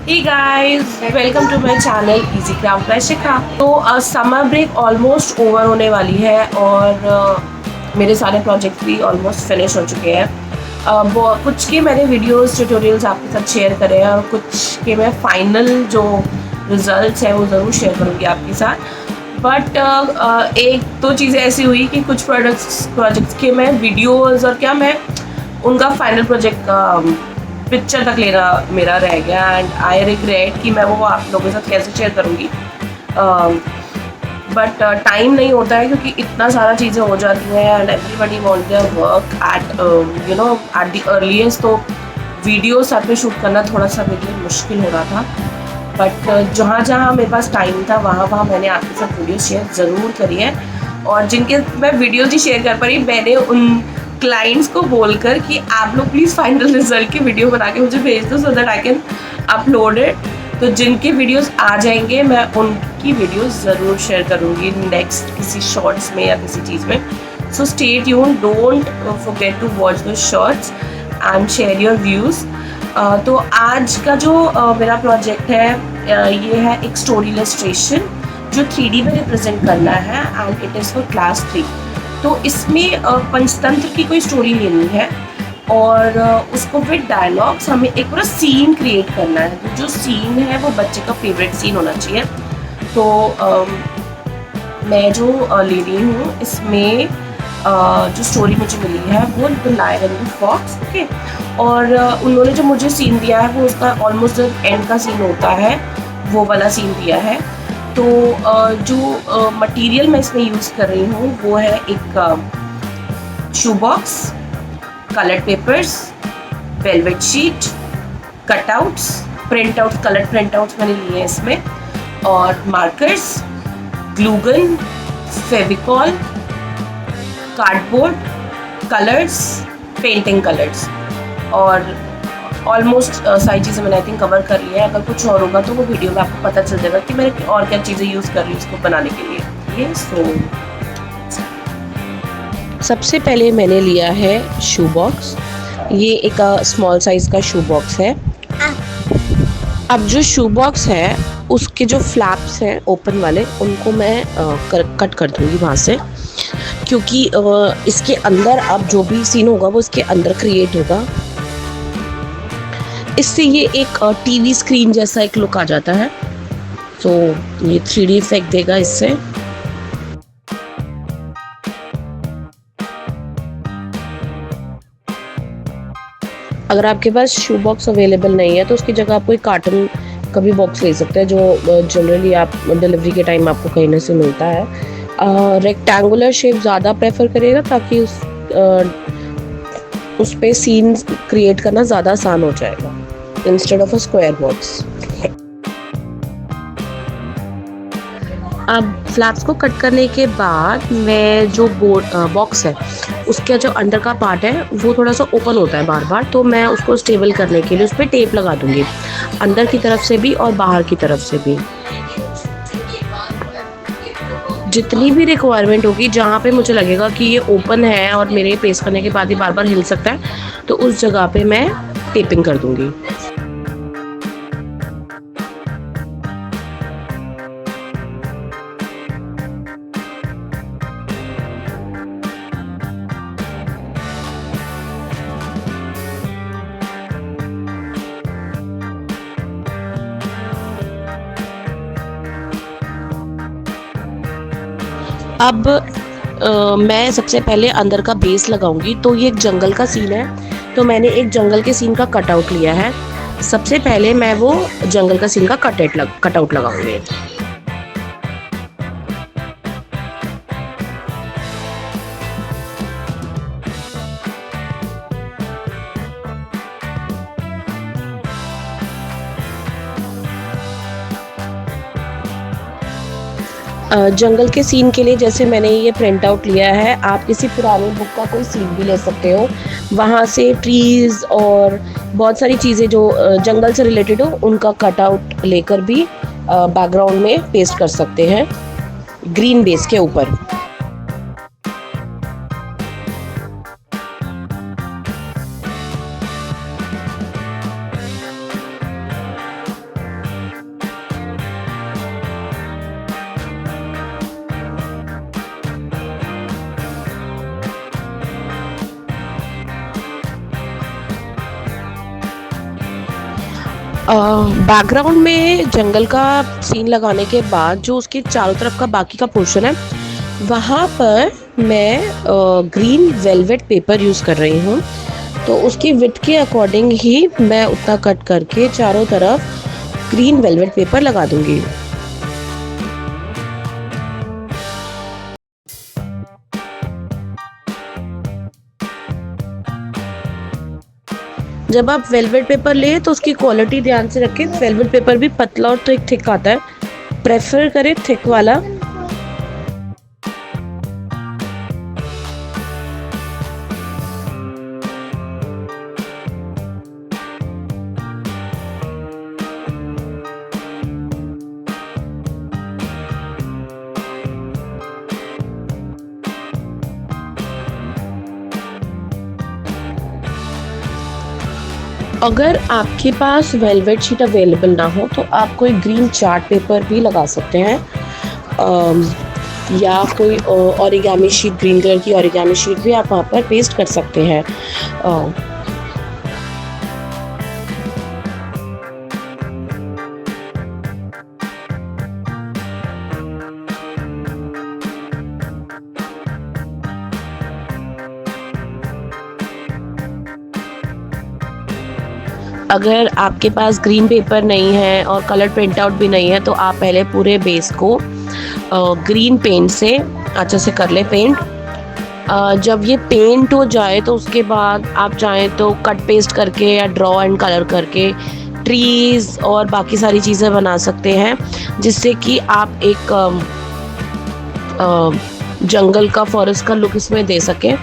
Hey guys, welcome to my channel Easy Craft by शिखा। तो summer break almost over होने वाली है और मेरे सारे प्रोजेक्ट भी ऑलमोस्ट फिनिश हो चुके हैं। कुछ के मैंने वीडियोस ट्यूटोरियल्स आपके साथ शेयर करे हैं और कुछ के मैं फाइनल जो रिजल्ट्स हैं वो ज़रूर शेयर करूँगी आपके साथ। बट एक दो चीज़ें ऐसी हुई कि कुछ प्रोजेक्ट्स के मैं वीडियोज़ और क्या मैं उनका फाइनल प्रोजेक्ट का पिक्चर तक लेना मेरा रह गया एंड आई रिग्रेट कि मैं वो आप लोगों के साथ कैसे शेयर करूँगी। बट टाइम नहीं होता है क्योंकि इतना सारा चीज़ें हो जाती हैं and everybody want their work at at the earliest. तो वीडियो साथ में शूट करना थोड़ा सा मेरे लिए मुश्किल हो रहा था। बट जहाँ जहाँ मेरे पास टाइम था वहाँ वहाँ मैंने आपके साथ वीडियो शेयर ज़रूर करी है। और जिनके मैं वीडियोज़ ही शेयर कर पा रही, मैंने उन क्लाइंट्स को बोलकर कि आप लोग प्लीज़ फाइनल रिजल्ट की वीडियो बना के मुझे भेज दो so that I can upload it. तो जिनके वीडियोस आ जाएंगे मैं उनकी वीडियोस ज़रूर शेयर करूँगी नेक्स्ट किसी शॉर्ट्स में या किसी चीज़ में। So stay tuned, don't forget to watch the shorts and share your views. तो आज का जो मेरा प्रोजेक्ट है ये है एक स्टोरी इलस्ट्रेशन जो 3D में रिप्रेजेंट करना है and it is for class 3। तो इसमें पंचतंत्र की कोई स्टोरी लेनी है और उसको विद डायलॉग्स हमें एक पूरा सीन क्रिएट करना है। तो जो सीन है वो बच्चे का फेवरेट सीन होना चाहिए। तो मैं जो ले रही हूँ इसमें जो स्टोरी मुझे मिली है वो the lion and the fox, okay. और उन्होंने जो मुझे सीन दिया है वो उसका ऑलमोस्ट एंड का सीन होता है, वो वाला सीन दिया है। तो जो मटेरियल मैं इसमें यूज़ कर रही हूँ वो है एक शू box, coloured papers, velvet sheet, cutouts, print out, coloured print outs मैंने लिए हैं इसमें, और markers, glue gun, Fevicol, cardboard, colours, painting colours. और ऑलमोस्ट सारी चीज़ें मैंने आई थिंक कवर कर लिया है। अगर कुछ और होगा तो वो वीडियो में आपको पता चल जाएगा कि मैंने और क्या चीज़ें यूज़ कर रही हूँ इसको बनाने के लिए। ये सबसे पहले मैंने लिया है शू बॉक्स। ये एक स्मॉल साइज़ का शू बॉक्स है। अब जो शू बॉक्स है उसके जो फ्लैप्स हैं ओपन वाले उनको मैं कट कर दूँगी वहाँ से, क्योंकि इसके अंदर अब जो भी सीन होगा वो इसके अंदर क्रिएट होगा। इससे ये एक टीवी स्क्रीन जैसा एक लुक आ जाता है। तो ये 3D इफेक्ट देगा इससे। अगर आपके पास शू बॉक्स अवेलेबल नहीं है तो उसकी जगह आप कोई कार्टन का भी बॉक्स ले सकते हैं जो जनरली आप डिलीवरी के टाइम आपको कहीं ना से मिलता है। रेक्टेंगुलर शेप ज़्यादा प्रेफर करिएगा ताकि उस पे सीन क्रिएट करना ज़्यादा आसान हो जाएगा instead of a square box. अब फ्लैप्स को कट करने के बाद मैं जो बॉक्स है उसका जो अंदर का पार्ट है वो थोड़ा सा ओपन होता है बार बार, तो मैं उसको स्टेबल करने के लिए उस पर टेप लगा दूंगी, अंदर की तरफ से भी और बाहर की तरफ से भी। जितनी भी रिक्वायरमेंट होगी जहाँ पे मुझे लगेगा कि ये ओपन है और मेरे पेस्ट करने के बाद ही बार बार हिल सकता है तो उस जगह पे मैं टेपिंग कर दूंगी। अब मैं सबसे पहले अंदर का बेस लगाऊंगी। तो ये एक जंगल का सीन है तो मैंने एक जंगल के सीन का कटआउट लिया है। सबसे पहले मैं वो जंगल का सीन का कटआउट लगाऊंगी। जंगल के सीन के लिए जैसे मैंने ये प्रिंट आउट लिया है, आप किसी पुरानी बुक का कोई सीन भी ले सकते हो, वहाँ से ट्रीज़ और बहुत सारी चीज़ें जो जंगल से रिलेटेड हो उनका कट आउट लेकर भी बैकग्राउंड में पेस्ट कर सकते हैं ग्रीन बेस के ऊपर। बैकग्राउंड में जंगल का सीन लगाने के बाद जो उसके चारों तरफ का बाकी का पोर्शन है, वहाँ पर मैं ग्रीन वेलवेट पेपर यूज़ कर रही हूँ। तो उसकी विड्थ के अकॉर्डिंग ही मैं उतना कट करके चारों तरफ ग्रीन वेलवेट पेपर लगा दूँगी। जब आप वेलवेट पेपर लें तो उसकी क्वालिटी ध्यान से रखें। वेलवेट पेपर भी पतला और तो एक थिक आता है, प्रेफर करें थिक वाला। अगर आपके पास वेलवेट शीट अवेलेबल ना हो तो आप कोई ग्रीन चार्ट पेपर भी लगा सकते हैं, अम, या कोई ओरिगामी शीट, ग्रीन कलर की ओरिगामी शीट भी आप वहाँ पर पेस्ट कर सकते हैं। अगर आपके पास ग्रीन पेपर नहीं है और कलर प्रिंट आउट भी नहीं है तो आप पहले पूरे बेस को ग्रीन पेंट से अच्छे से कर ले पेंट। जब ये पेंट हो जाए तो उसके बाद आप चाहें तो कट पेस्ट करके या ड्रॉ एंड कलर करके ट्रीज़ और बाकी सारी चीज़ें बना सकते हैं, जिससे कि आप एक जंगल का, फॉरेस्ट का लुक इसमें दे सकें।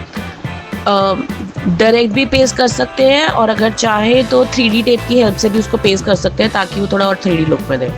डायरेक्ट भी पेस्ट कर सकते हैं और अगर चाहे तो 3D टेप की हेल्प से भी उसको पेस्ट कर सकते हैं ताकि वो थोड़ा और 3D लुक में दे।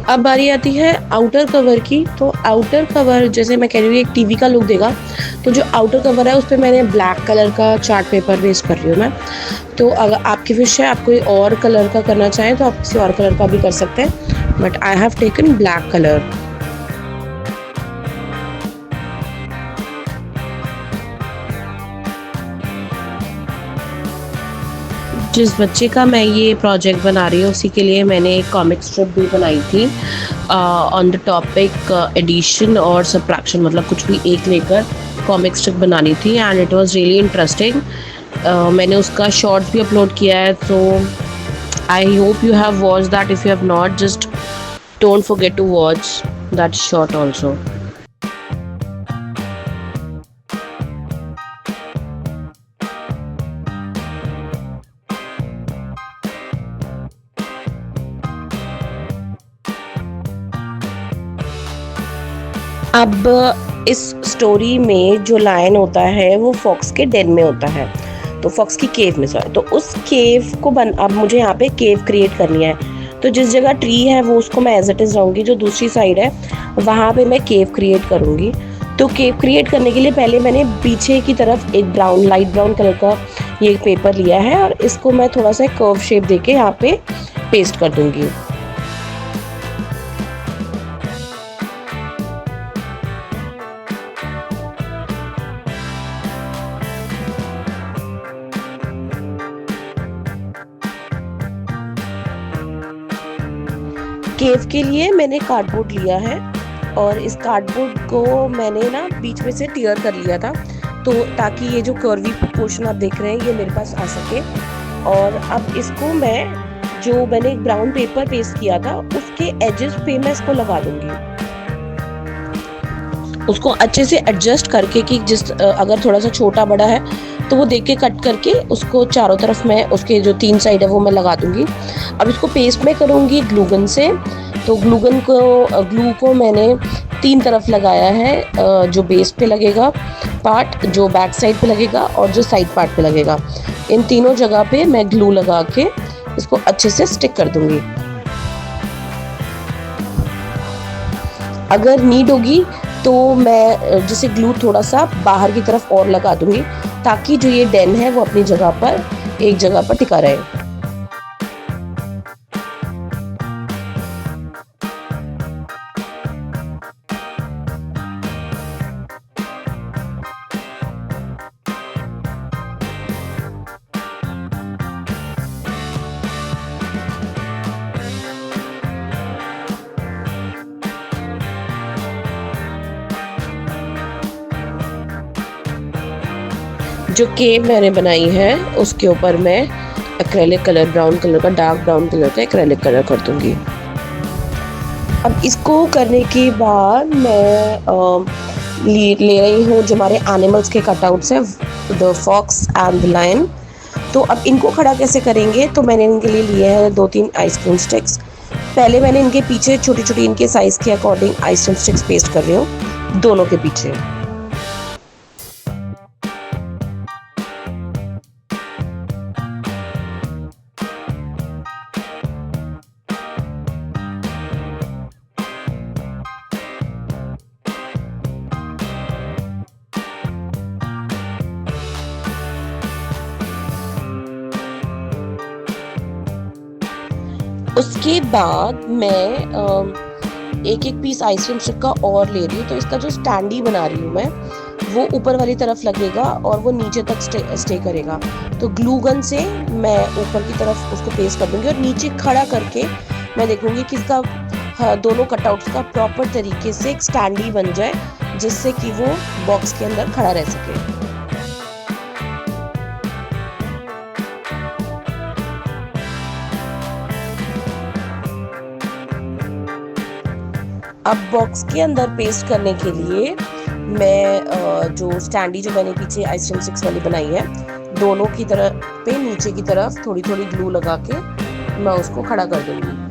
अब बारी आती है आउटर कवर की। तो आउटर कवर, जैसे मैं कह रही हूँ, एक टीवी का लुक देगा, तो जो आउटर कवर है उस पर मैंने ब्लैक कलर का चार्ट पेपर वेस्ट कर रही हूँ मैं। तो अगर आपकी विश है आप कोई और कलर का करना चाहें तो आप किसी और कलर का भी कर सकते हैं, but I have taken black colour. जिस बच्चे का मैं ये प्रोजेक्ट बना रही हूँ उसी के लिए मैंने एक कॉमिक स्ट्रिप भी बनाई थी ऑन द टॉपिक एडिशन और सब्ट्रैक्शन, मतलब कुछ भी एक लेकर कॉमिक स्ट्रिप बनानी थी and it was really interesting. मैंने उसका शॉर्ट्स भी अपलोड किया है, तो I hope you have watch that. If you have not, just don't forget to watch that short also. अब इस स्टोरी में जो लायन होता है वो फॉक्स के डेन में होता है, तो फॉक्स की केव में सॉरी। तो उस केव को अब मुझे यहाँ पे केव क्रिएट करनी है। तो जिस जगह ट्री है वो उसको मैं एज इट इज़ रहूँगी, जो दूसरी साइड है वहाँ पे मैं केव क्रिएट करूँगी। तो केव क्रिएट करने के लिए पहले मैंने पीछे की तरफ एक लाइट ब्राउन कलर का ये पेपर लिया है और इसको मैं थोड़ा सा कर्व शेप देके यहाँ पे पेस्ट कर दूँगी। केव के लिए मैंने कार्डबोर्ड लिया है और इस कार्डबोर्ड को मैंने ना बीच में से टीयर कर लिया था, तो ताकि ये जो कर्वी पोर्शन आप देख रहे हैं ये मेरे पास आ सके। और अब इसको मैंने एक ब्राउन पेपर पेस्ट किया था उसके एजेस पे मैं इसको लगा दूंगी। उसको अच्छे से एडजस्ट करके कि अगर थोड़ा सा छोटा बड़ा है तो वो देख के कट करके उसको चारों तरफ मैं उसके जो 3 साइड है वो मैं लगा दूंगी। अब इसको पेस्ट में करूँगी ग्लूगन से। तो ग्लू को मैंने 3 तरफ लगाया है, जो बेस पे लगेगा पार्ट, जो बैक साइड पे लगेगा और जो साइड पार्ट पे लगेगा। इन तीनों जगह पे मैं ग्लू लगा के इसको अच्छे से स्टिक कर दूंगी। अगर नीड होगी तो मैं जैसे ग्लू थोड़ा सा बाहर की तरफ और लगा दूंगी ताकि जो ये डेन है वो अपनी जगह पर एक जगह पर टिका रहे। जो केव मैंने बनाई है उसके ऊपर मैं एक्रेलिक कलर, ब्राउन कलर का, डार्क ब्राउन कलर का एक्रेलिक कलर कर दूंगी। अब इसको करने के बाद मैं ले रही हूँ जो हमारे एनिमल्स के कटआउट्स हैं, the fox and the lion. तो अब इनको खड़ा कैसे करेंगे, तो मैंने इनके लिए लिए हैं 2-3 आइसक्रीम स्टिक्स। पहले मैंने इनके पीछे छोटी छोटी इनके साइज़ के अकॉर्डिंग आइसक्रीम स्टिक्स पेस्ट कर रही हूँ दोनों के पीछे। उसके बाद मैं एक एक पीस आइसक्रीम स्टिक का और ले रही हूँ। तो इसका जो स्टैंडी बना रही हूँ मैं, वो ऊपर वाली तरफ लगेगा और वो नीचे तक स्टे करेगा। तो ग्लू गन से मैं ऊपर की तरफ उसको पेस्ट कर दूंगी और नीचे खड़ा करके मैं देखूंगी कि इसका दोनों कटआउट्स का प्रॉपर तरीके से एक स्टैंडी बन जाए, जिससे कि वो बॉक्स के अंदर खड़ा रह सके। अब बॉक्स के अंदर पेस्ट करने के लिए मैं जो स्टैंडी जो मैंने पीछे आइसक्रीम स्टिक्स वाली बनाई है, दोनों की तरफ पे नीचे की तरफ थोड़ी थोड़ी ग्लू लगा के मैं उसको खड़ा कर दूंगी।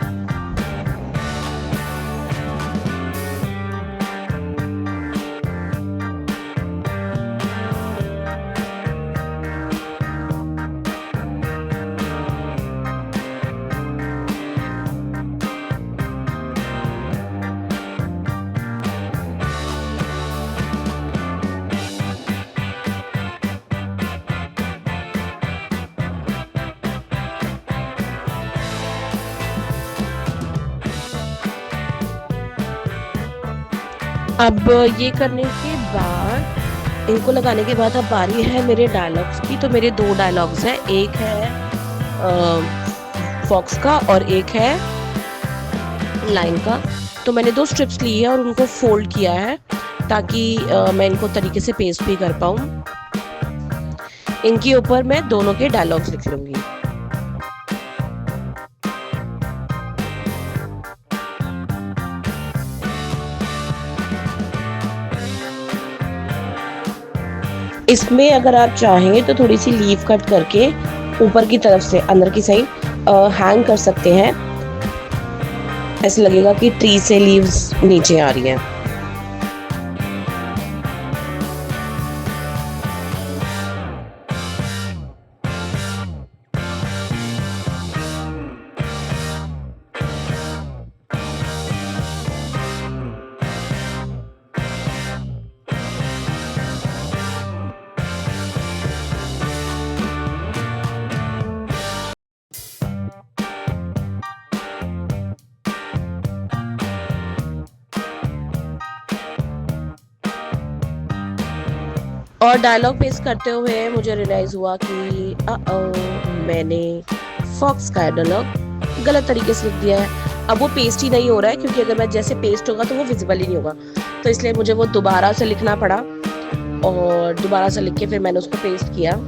अब ये करने के बाद, इनको लगाने के बाद अब बारी है मेरे डायलॉग्स की। तो मेरे 2 डायलॉग्स हैं, एक है फॉक्स का और एक है लाइन का। तो मैंने 2 स्ट्रिप्स ली है और उनको फोल्ड किया है ताकि मैं इनको तरीके से पेस्ट भी कर पाऊँ। इनके ऊपर मैं दोनों के डायलॉग्स लिख लूँगी। इसमें अगर आप चाहें तो थोड़ी सी लीफ कट करके ऊपर की तरफ से अंदर की साइड हैंग कर सकते हैं। ऐसे लगेगा कि ट्री से लीव्स नीचे आ रही हैं। और डायलॉग पेस्ट करते हुए मुझे रियलाइज़ हुआ कि मैंने फॉक्स का डायलॉग गलत तरीके से लिख दिया है। अब वो पेस्ट ही नहीं हो रहा है, क्योंकि अगर मैं जैसे पेस्ट होगा तो वो विजिबल ही नहीं होगा। तो इसलिए मुझे वो दोबारा से लिखना पड़ा और दोबारा से लिख के फिर मैंने उसको पेस्ट किया।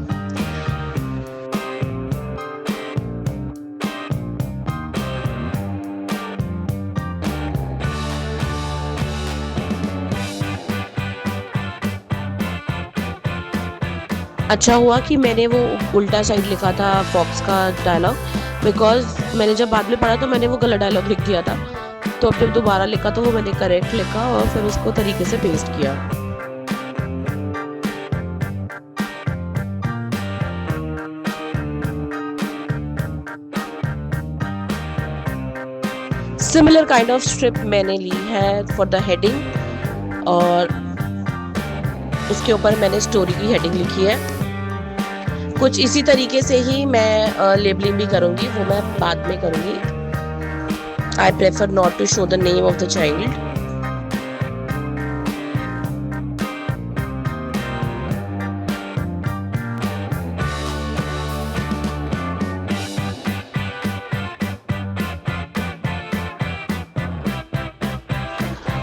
अच्छा हुआ कि मैंने वो उल्टा साइड लिखा था फॉक्स का डायलॉग, बिकॉज मैंने जब बाद में पढ़ा तो मैंने वो गलत डायलॉग लिख दिया था। तो अब जब दोबारा लिखा तो वो मैंने करेक्ट लिखा और फिर उसको तरीके से पेस्ट किया। सिमिलर काइंड ऑफ स्ट्रिप मैंने ली है फॉर द हेडिंग। और उसके ऊपर मैंने स्टोरी की हेडिंग लिखी है। कुछ इसी तरीके से ही मैं लेबलिंग भी करूँगी, वो मैं बाद में करूँगी। I prefer not to show the name of the child.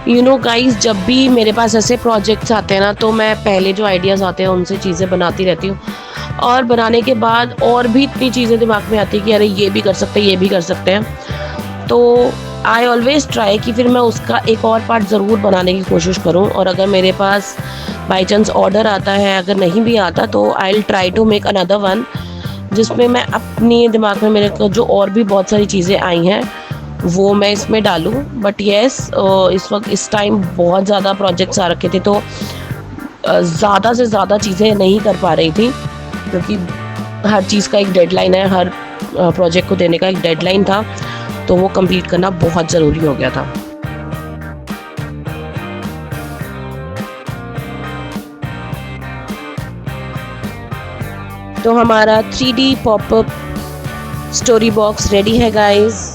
You know guys, जब भी मेरे पास ऐसे प्रोजेक्ट्स आते हैं ना, तो मैं पहले जो आइडियाज़ आते हैं उनसे चीज़ें बनाती रहती हूँ, और बनाने के बाद और भी इतनी चीज़ें दिमाग में आती है कि अरे ये भी कर सकते हैं, ये भी कर सकते हैं। तो आई ऑलवेज़ ट्राई कि फिर मैं उसका एक और पार्ट ज़रूर बनाने की कोशिश करूँ, और अगर मेरे पास बाई चांस ऑर्डर आता है, अगर नहीं भी आता तो I will try to make another one, जिसमें मैं अपनी दिमाग में मेरे को जो और भी बहुत सारी चीज़ें आई हैं वो मैं इसमें डालूँ। बट येस, इस वक्त इस टाइम बहुत ज़्यादा प्रोजेक्ट्स आ रखे थे, तो ज़्यादा से ज़्यादा चीज़ें नहीं कर पा रही थी, क्योंकि हर चीज़ का एक डेडलाइन है, हर प्रोजेक्ट को देने का एक डेडलाइन था, तो वो कंप्लीट करना बहुत ज़रूरी हो गया था। तो हमारा 3D popup story box ready है guys.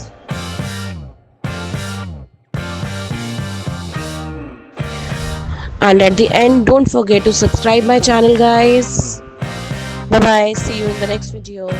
And at the end, don't forget to subscribe my channel guys. Bye bye, see you in the next video.